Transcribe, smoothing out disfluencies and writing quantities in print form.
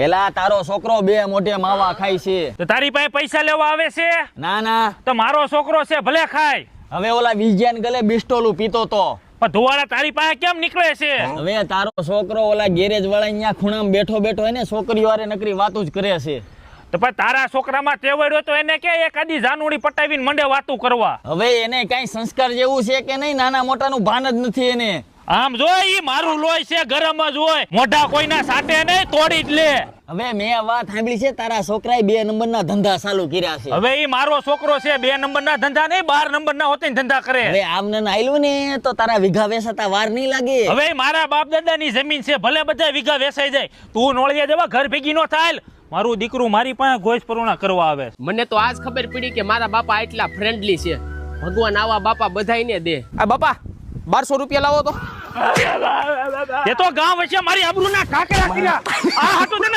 એલા તારો છોકરો બે મોઢે માવા ખાય છે. તો તારી પાસે પૈસા લેવા આવે છે? ના ના, તો મારો છોકરો છે, ભલે ખાય. હવે ઓલા વિજ્ઞાન ગલે બિસ્ટોલું પીતો તો. પણ ધુવાડા તારી પાસે કેમ નીકળે છે? હવે તારો છોકરો ઓલા ગેરેજ વાળા અહીંયા ખૂણામાં બેઠો બેઠો એને છોકરીઓ હારે નકરી વાતું જ કરે છે. તો પણ તારા છોકરામાં તેવડ્યો તો એને કે એકાદી જાનુડી પટાવીને મંડે વાતું કરવા. હવે એને કઈ સંસ્કાર જેવું છે કે નહીં? નાના મોટાનું ભાન જ નથી એને. આમ જો ઈ મારું લોહી છે, ગરમ જ હોય, મોઢા કોઈના સાટે નહીં, તોડી જ લે. હવે મેં વાત સાંભળી છે તારા છોકરાએ 2 નંબરના ધંધા ચાલુ કર્યા છે. હવે ઈ મારો છોકરો છે, 2 નંબરના ધંધા નહીં, 12 નંબરના હોતે ધંધા કરે. હવે આમને આયલું ને તો તારા વીઘા વેચાતા વાર નહીં લાગે. હવે ઈ મારા બાપ દાદાની જમીન છે, ભલે બધા વીઘા વેચાઈ જાય, તું નોળિયા દેવા ઘર ભેગી નો થાય. મારું દીકરું મારી પાસે ગોશ પરુણા કરવા આવે. મને તો આજ ખબર પડી કે મારા બાપા એટલા ફ્રેન્ડલી છે. ભગવાન આવા બાપા બધાયને દે. આ બાપા 1200 રૂપિયા લાવો તો. એ તો ગામ વચ્ચે મારી આબરૂના ઠાકરા કર્યા. આ હાટું તને